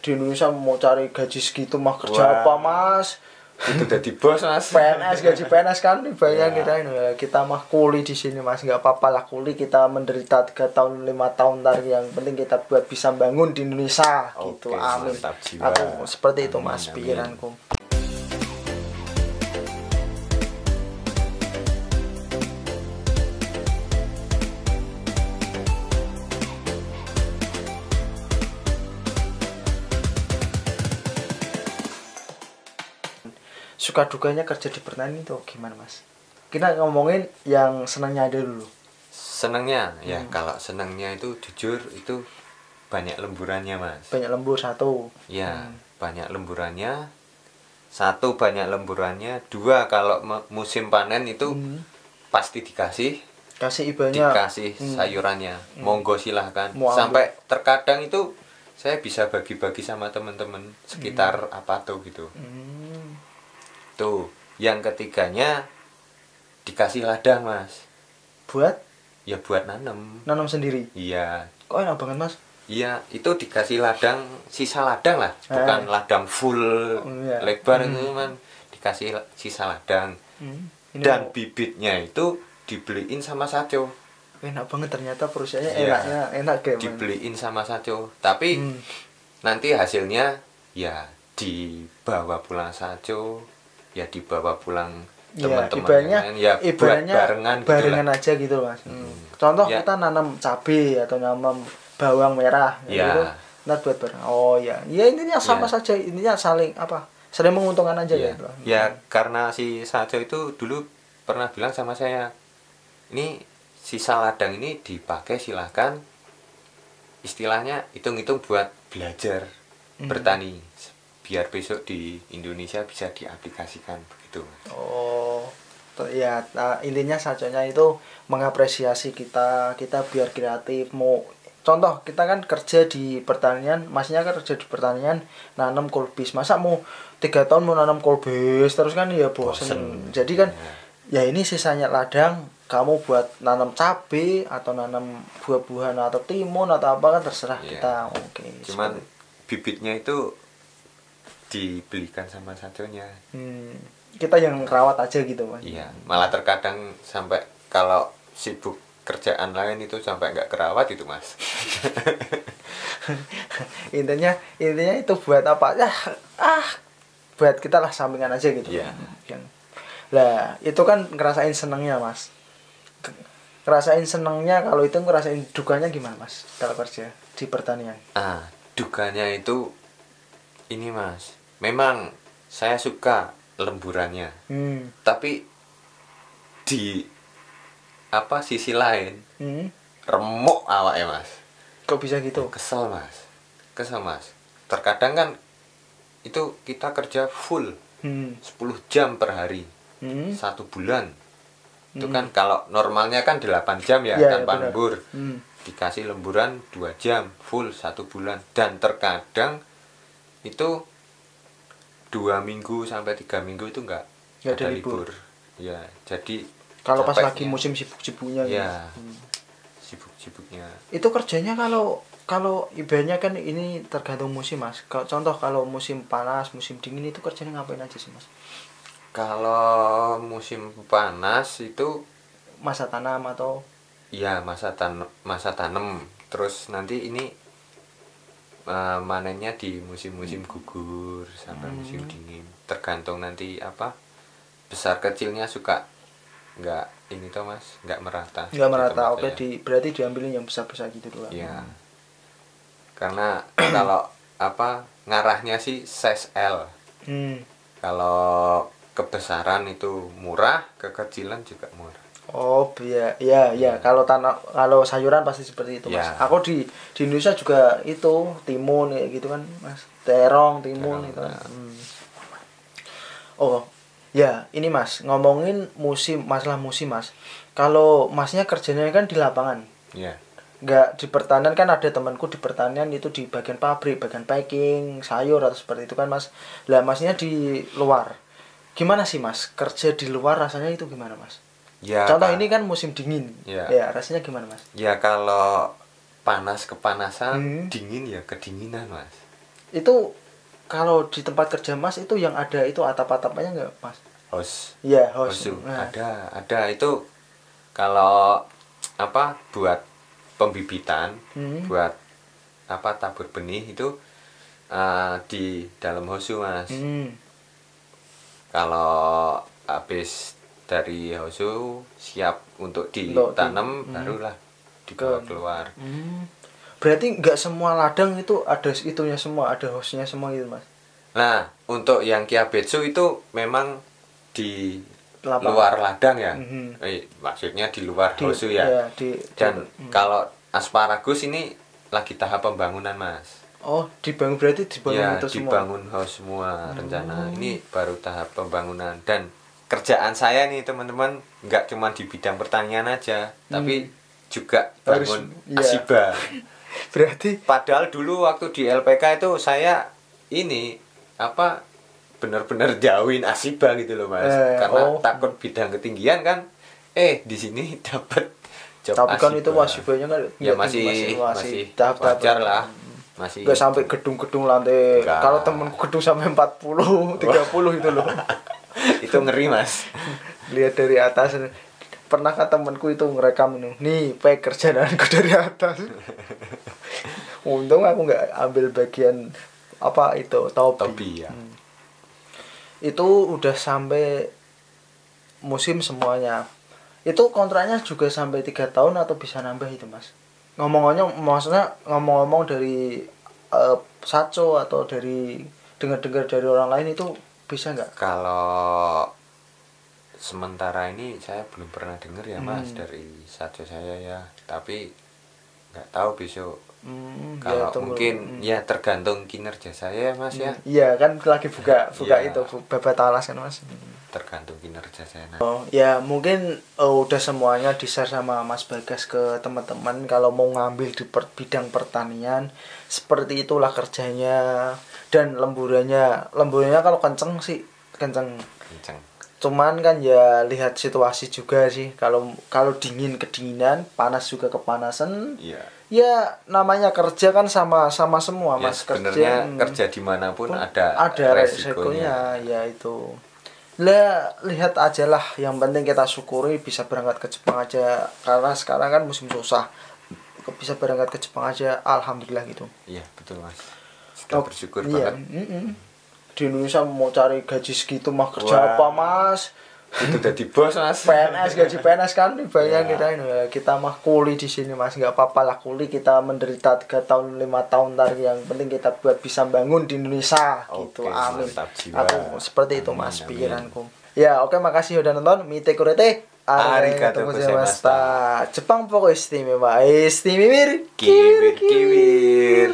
di Indonesia mau cari gaji segitu mah kerja apa mas? Itu udah di bos mas. PNS, gaji PNS kan dibayar Ya. kita mah kuli di sini mas, nggak apa-apa lah kuli, kita menderita 3 tahun 5 tahun ntar, yang penting kita buat bisa bangun di Indonesia gitu. Oke, Amin. mantap jiwa. Aku seperti itu mas, Amin, pikiranku. Suka dukanya kerja di pertanian itu gimana mas? Kita ngomongin yang senangnya aja dulu. Senangnya ya, kalau senangnya itu jujur itu banyak lemburannya mas. Banyak lembur satu. Ya, banyak lemburannya. Satu, banyak lemburannya. Dua, kalau musim panen itu pasti dikasih Kasih ibanya. dikasih sayurannya. Monggo silahkan. Mau ambil. Sampai terkadang itu saya bisa bagi-bagi sama teman-teman sekitar apa tuh gitu. Tuh, yang ketiganya dikasih ladang mas. Buat Ya buat nanam. nanam sendiri. Iya. Kok enak banget mas? Iya, itu dikasih ladang, sisa ladang lah, bukan ladang full iya. lebar itu kan, dikasih sisa ladang. Ini Dan mau- bibitnya itu dibeliin sama Saco. enak banget ternyata perusahaannya. Iya. enak kayak Dibeliin sama Saco. Tapi nanti hasilnya ya dibawa pulang Saco, ya dibawa pulang teman-teman yang lain, ya buat barengan gitulah. aja gitu mas. Contoh Ya. kita nanam cabai atau nanam bawang merah Ya. gitu, nah buat bareng. Oh ya, ya intinya sama Ya. saja, intinya saling saling menguntungkan aja Ya, gitu. ya karena si Saco itu dulu pernah bilang sama saya, ini sisa ladang ini dipakai silahkan, istilahnya hitung-hitung buat belajar bertani, biar besok di Indonesia bisa diaplikasikan begitu. Oh, ya intinya sajonya itu mengapresiasi kita biar kreatif. Mau contoh kita kan kerja di pertanian, masnya kan kerja di pertanian nanam kolbis, masa mau 3 tahun mau nanam kolbis terus kan ya bosen. Jadi kan ya ini sisanya ladang, kamu buat nanam cabai atau nanam buah-buahan atau timun atau apa kan terserah kita. Oke. Cuman bibitnya itu dibelikan sama Saconya. Kita yang rawat aja gitu mas. Iya, malah terkadang sampai kalau sibuk kerjaan lain itu sampai nggak kerawat itu mas. intinya itu buat apa ya, buat kita lah, sampingan aja gitu. Iya. Lah itu kan ngerasain senengnya mas, ngerasain senengnya. Kalau itu ngerasain dukanya gimana mas kalau kerja di pertanian? Dukanya itu ini mas, memang saya suka lemburannya, tapi di sisi lain remuk awaknya mas. Kok bisa gitu? Kesel mas. Terkadang kan itu kita kerja full 10 jam per hari, 1 bulan. Itu kan kalau normalnya kan 8 jam ya, tanpa lembur. Dikasih lemburan 2 jam full 1 bulan. Dan terkadang itu 2 minggu sampai 3 minggu itu enggak ada libur. Ya, jadi kalau pas capeknya, lagi musim sibuk-sibuknya ya, sibuk-sibuknya. Itu kerjanya kalau ibaratnya kan ini tergantung musim mas. Contoh kalau musim panas, musim dingin itu kerjanya ngapain aja sih mas? Kalau musim panas itu masa tanam atau ya masa tanam. Terus nanti ini manennya di musim-musim gugur sampai musim dingin. Tergantung nanti besar kecilnya suka nggak ini toh mas, nggak merata. Nggak merata. Oke, berarti diambilin yang besar-besar gitu doang. Iya. Karena kalau ngarahnya sih size L. Kalau kebesaran itu murah, kekecilan juga murah. Oh ya. Kalau sayuran pasti seperti itu mas. Aku di Indonesia juga itu timun kayak gitu kan mas, terong, timun itu kan. Oh ya, ini mas ngomongin masalah musim mas. Kalau masnya kerjanya kan di lapangan. Iya. Nggak di pertanian kan, ada temanku di pertanian itu di bagian pabrik, bagian packing sayur atau seperti itu kan mas. Lah masnya di luar. Gimana sih mas kerja di luar, rasanya itu gimana mas? Ya, contoh ini kan musim dingin. Ya, rasanya gimana mas? Ya kalau panas kepanasan, dingin ya kedinginan mas. Itu kalau di tempat kerja Mas itu yang ada itu atap-atapnya enggak, Mas? Hos. Iya, hos. Hosu. Nah. Ada itu kalau apa buat pembibitan, buat apa tabur benih itu di dalam hosu, Mas. Kalau habis dari hosu siap untuk ditanam barulah dibawa keluar. Berarti nggak semua ladang itu ada itunya semua, ada hostnya semua gitu, Mas? Nah, untuk yang kiabetsu itu memang di luar ladang ya. Maksudnya di luar hosu ya. Dan kalau asparagus ini lagi tahap pembangunan, Mas. Oh, berarti dibangun ya, itu semua. Dibangun house semua rencana. Ini baru tahap pembangunan dan kerjaan saya nih teman-teman nggak cuma di bidang pertanian aja, tapi juga bangun asiba. Berarti padahal dulu waktu di LPK itu saya ini apa benar-benar jauhin asiba gitu loh, Mas. Karena takut bidang ketinggian kan. Di sini dapat job tapi kan asiba. itu asibanya kan ya masih tahap-tahap wajar lah. Masih nggak sampai gedung-gedung lantai. Kalau temenku gedung sampai 40, 30 itu loh. Itu ngeri, Mas. Lihat dari atas. Pernah kan temanku itu ngerekam nih kerjaanku dari atas. Untung aku nggak ambil bagian apa itu topi ya. Itu udah sampai musim semuanya. Itu kontraknya juga sampai 3 tahun atau bisa nambah itu, Mas? Ngomong-ngomong dari Saco atau dari dengar-dengar dari orang lain itu bisa nggak? Kalau sementara ini saya belum pernah dengar ya, Mas, dari Saco saya ya. Tapi nggak tahu besok. Kalau ya, mungkin ya tergantung kinerja saya, Mas ya. Iya kan lagi buka ya. Itu babat alas kan, Mas. Tergantung kinerja saya. Ya mungkin udah semuanya di-share sama Mas Bagas ke teman-teman. Kalau mau ngambil di bidang pertanian seperti itulah kerjanya. Dan lemburannya kalau kenceng sih kenceng. Cuman kan ya lihat situasi juga sih. Kalau dingin kedinginan, panas juga kepanasan. Iya. Ya namanya kerja kan sama semua, Mas. Kerja dimanapun ada resikonya. Ya itu. Lihat aja lah, yang penting kita syukuri bisa berangkat ke Jepang aja, karena sekarang kan musim susah. Bisa berangkat ke Jepang aja, alhamdulillah gitu. Iya betul, Mas. Kita bersyukur banget. Di Indonesia mau cari gaji segitu mah kerja apa, Mas? Itu udah di bos, Mas. Gaji PNS kan banyak kita mah kuli di sini, Mas. Nggak apa-apa lah kuli, kita menderita 3 tahun 5 tahun tadi, yang penting kita buat bisa bangun di Indonesia gitu. Amin. Aku seperti itu, Mas, pikiranku. Ya, oke, makasih udah nonton. Mite kurete. Arigatou gozaimashita. Jepang pokoknya istimewa. Kiwir. Kiwir.